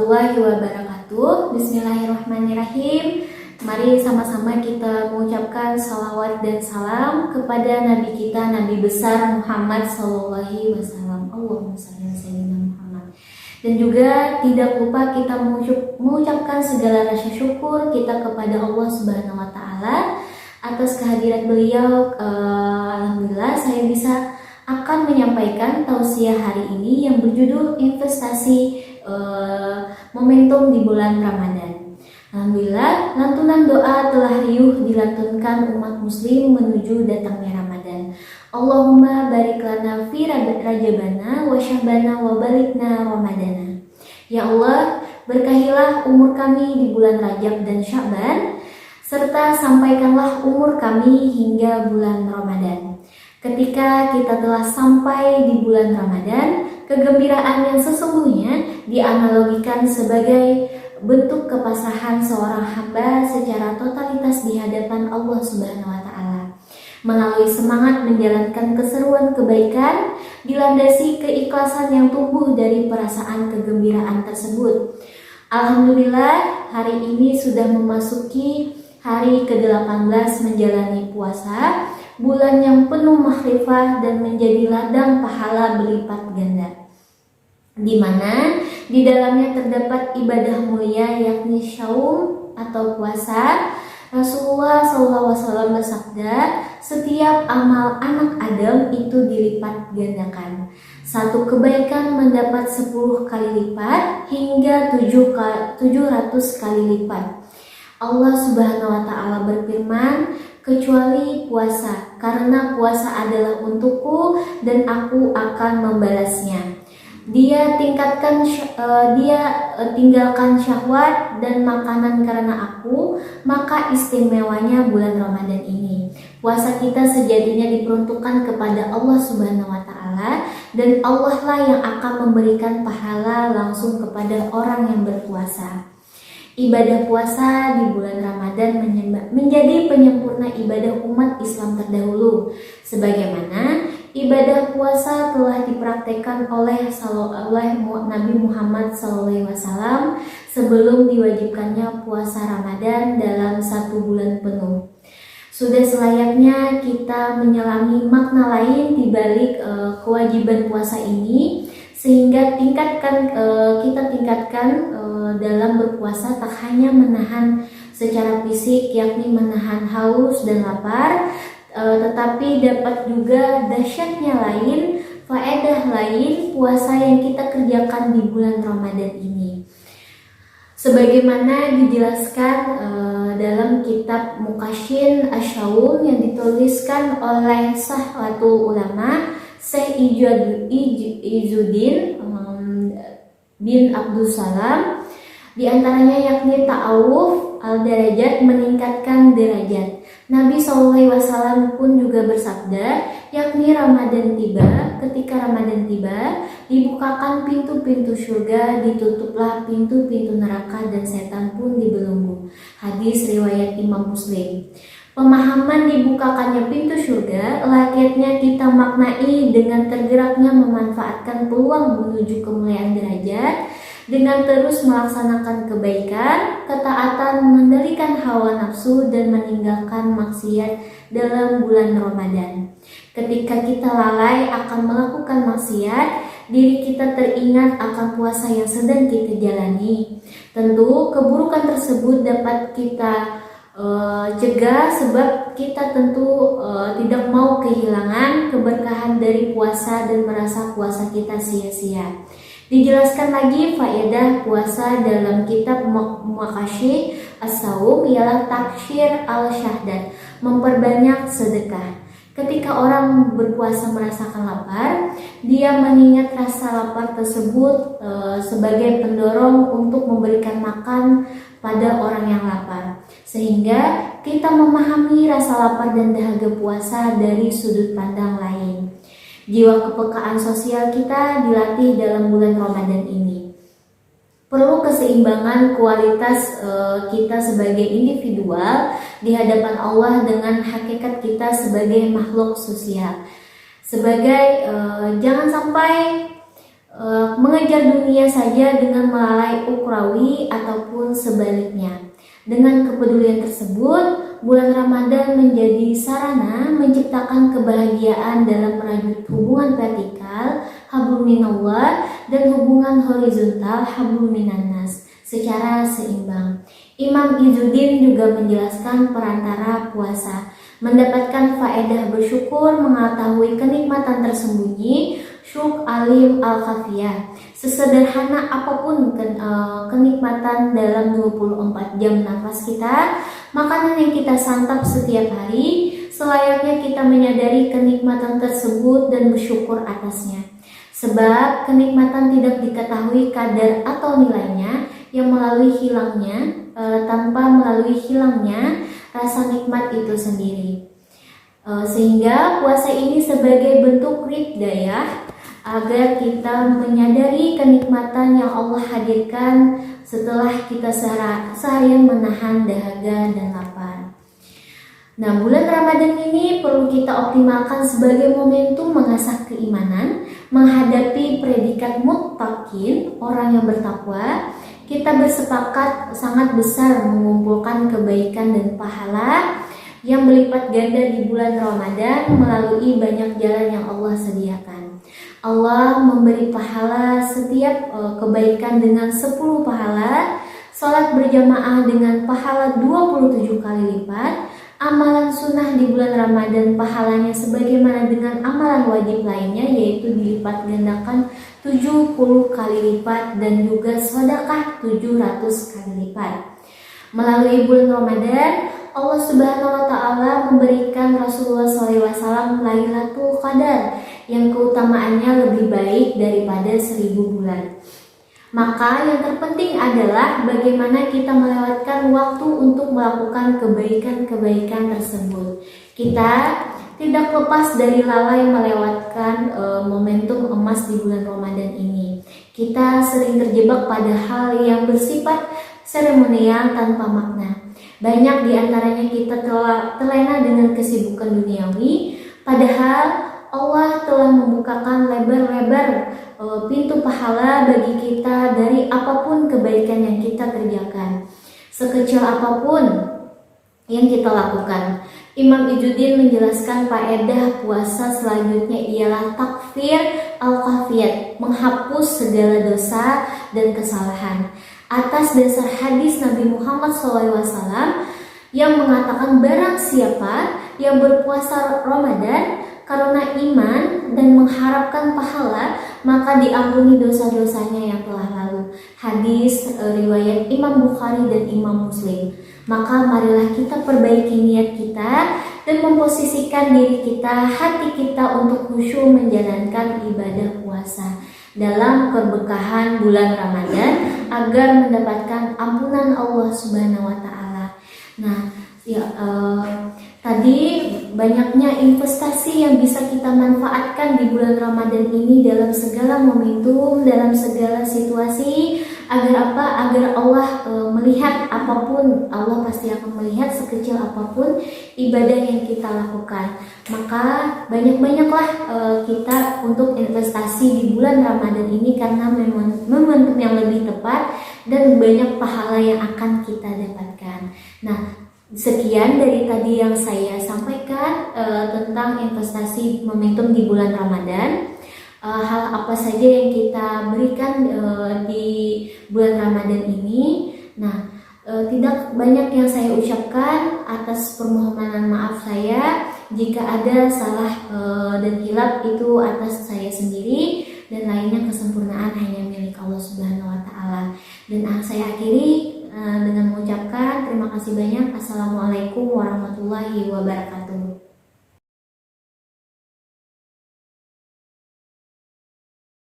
warahmatullahi wabarakatuh. Bismillahirrahmanirrahim. Mari sama-sama kita mengucapkan salawat dan salam kepada Nabi kita, Nabi besar Muhammad SAW. Allahumma shalli ala sayyidina Muhammad. Dan juga tidak lupa kita mengucapkan segala rasa syukur kita kepada Allah Subhanahu wa Ta'ala atas kehadiran beliau. Alhamdulillah saya bisa akan menyampaikan tausiah hari ini yang berjudul investasi momentum di bulan Ramadan. Alhamdulillah, lantunan doa telah riuh dilantunkan umat muslim menuju datangnya Ramadan. Allahumma barik lana fi rajabana wa syahbana wa balikna ramadana. Ya Allah, berkahilah umur kami di bulan Rajab dan Sya'ban, serta sampaikanlah umur kami hingga bulan Ramadan. Ketika kita telah sampai di bulan Ramadan, kegembiraan yang sesungguhnya dianalogikan sebagai bentuk kepasrahan seorang hamba secara totalitas di hadapan Allah Subhanahu wa Ta'ala. Melalui semangat menjalankan keseruan kebaikan, dilandasi keikhlasan yang tumbuh dari perasaan kegembiraan tersebut. Alhamdulillah, hari ini sudah memasuki hari ke-18 menjalani puasa, bulan yang penuh makrifah dan menjadi ladang pahala berlipat ganda, di mana di dalamnya terdapat ibadah mulia yakni syaum atau puasa. Rasulullah SAW bersabda, setiap amal anak Adam itu dilipat gandakan. Satu kebaikan mendapat 10 kali lipat hingga 700 kali lipat. Allah Subhanahu wa Ta'ala berfirman, kecuali puasa, karena puasa adalah untukku dan aku akan membalasnya. Dia tinggalkan syahwat dan makanan karena aku, maka istimewanya bulan Ramadan ini. Puasa kita sejatinya diperuntukkan kepada Allah Subhanahu wa Ta'ala, dan Allah lah yang akan memberikan pahala langsung kepada orang yang berpuasa. Ibadah puasa di bulan Ramadan menjadi penyempurna ibadah umat Islam terdahulu, sebagaimana ibadah puasa telah dipraktekkan oleh Nabi Muhammad SAW sebelum diwajibkannya puasa Ramadan dalam 1 bulan penuh. Sudah selayaknya kita menyelami makna lain di balik kewajiban puasa ini, sehingga kita tingkatkan dalam berpuasa tak hanya menahan secara fisik, yakni menahan haus dan lapar, tetapi dapat juga dahsyatnya lain, faedah lain puasa yang kita kerjakan di bulan Ramadan ini. Sebagaimana dijelaskan dalam kitab Muqashin Asy-Syaum yang dituliskan oleh Sahlatul Ulama Syekh Izuddin bin Abdul Salam, di antaranya yakni ta'awuf al-darajat, meningkatkan derajat. Nabi SAW pun juga bersabda, yakni ketika Ramadan tiba, dibukakan pintu-pintu surga, ditutuplah pintu-pintu neraka, dan setan pun dibelenggu. Hadis riwayat Imam Muslim. Pemahaman dibukakannya pintu surga layaknya kita maknai dengan tergeraknya memanfaatkan peluang menuju kemuliaan derajat dengan terus melaksanakan kebaikan, ketaatan, mengendalikan hawa nafsu, dan meninggalkan maksiat dalam bulan Ramadan. Ketika kita lalai akan melakukan maksiat, diri kita teringat akan puasa yang sedang kita jalani. Tentu keburukan tersebut dapat kita cegah, sebab kita tentu tidak mau kehilangan keberkahan dari puasa dan merasa puasa kita sia-sia. Dijelaskan lagi faedah puasa dalam kitab Muqashin As-Syaum ialah taksyir al-syahdat, memperbanyak sedekah. Ketika orang berpuasa merasakan lapar, dia mengingat rasa lapar tersebut sebagai pendorong untuk memberikan makan pada orang yang lapar, sehingga kita memahami rasa lapar dan dahaga puasa dari sudut pandang lain. Jiwa kepekaan sosial kita dilatih dalam bulan Ramadan ini. Perlu keseimbangan kualitas kita sebagai individual di hadapan Allah dengan hakikat kita sebagai makhluk sosial. Jangan sampai mengejar dunia saja dengan melalai ukrawi ataupun sebaliknya. Dengan kepedulian tersebut, bulan Ramadan menjadi sarana menciptakan kebahagiaan dalam merajut hubungan vertikal hablum minallah dan hubungan horizontal hablum minannas secara seimbang. Imam Izzuddin juga menjelaskan perantara puasa mendapatkan faedah bersyukur, mengetahui kenikmatan tersembunyi, syuk alim al-khafiyah. Sesederhana apapun kenikmatan dalam 24 jam nafas kita, makanan yang kita santap setiap hari, selayaknya kita menyadari kenikmatan tersebut dan bersyukur atasnya. Sebab kenikmatan tidak diketahui kadar atau nilainya yang tanpa melalui hilangnya rasa nikmat itu sendiri. Sehingga puasa ini sebagai bentuk hidayah agar kita menyadari kenikmatan yang Allah hadirkan setelah kita seharian menahan dahaga dan lapar. Nah, bulan Ramadan ini perlu kita optimalkan sebagai momentum mengasah keimanan, menghadapi predikat muttaqin, orang yang bertakwa. Kita bersepakat sangat besar mengumpulkan kebaikan dan pahala yang berlipat ganda di bulan Ramadan melalui banyak jalan yang Allah sediakan. Allah memberi pahala setiap kebaikan dengan 10 pahala, salat berjamaah dengan pahala 27 kali lipat, amalan sunnah di bulan Ramadan pahalanya sebagaimana dengan amalan wajib lainnya, yaitu dilipat gandakan 70 kali lipat, dan juga sedekah 700 kali lipat. Melalui bulan Ramadan, Allah Subhanahu wa Ta'ala memberikan Rasulullah SAW Lailatul Qadar yang keutamaannya lebih baik daripada 1000 bulan. Maka yang terpenting adalah bagaimana kita melewatkan waktu untuk melakukan kebaikan-kebaikan tersebut. Kita tidak lepas dari lalai melewatkan momentum emas di bulan Ramadan ini. Kita sering terjebak pada hal yang bersifat seremonial tanpa makna. Banyak di antaranya kita terlena dengan kesibukan duniawi, padahal Allah telah membukakan lebar-lebar pintu pahala bagi kita dari apapun kebaikan yang kita kerjakan, sekecil apapun yang kita lakukan. Imam Izzuddin menjelaskan faedah puasa selanjutnya ialah takfir al-khafiyat, menghapus segala dosa dan kesalahan. Atas dasar hadis Nabi Muhammad SAW yang mengatakan barang siapa yang berpuasa Ramadan karena iman dan mengharapkan pahala, maka diampuni dosa-dosanya yang telah lalu. Hadis riwayat Imam Bukhari dan Imam Muslim. Maka marilah kita perbaiki niat kita dan memposisikan diri kita, hati kita untuk khusyuk menjalankan ibadah puasa dalam keberkahan bulan Ramadan agar mendapatkan ampunan Allah Subhanahu wa Ta'ala. Nah, tadi banyaknya investasi yang bisa kita manfaatkan di bulan Ramadan ini dalam segala momentum, dalam segala situasi. Agar apa? Agar Allah melihat apapun, Allah pasti akan melihat sekecil apapun ibadah yang kita lakukan. Maka banyak-banyaklah kita untuk investasi di bulan Ramadan ini karena momentum yang lebih tepat dan banyak pahala yang akan kita dapatkan. Nah, sekian dari tadi yang saya sampaikan tentang investasi momentum di bulan Ramadan. Hal apa saja yang kita berikan di bulan Ramadan ini. Nah, tidak banyak yang saya ucapkan. Atas permohonan maaf saya jika ada salah dan hilaf, itu atas saya sendiri, dan lainnya kesempurnaan hanya milik Allah Subhanahu wa Ta'ala. Dan saya akhiri dengan mengucapkan terima kasih banyak. Assalamualaikum warahmatullahi wabarakatuh.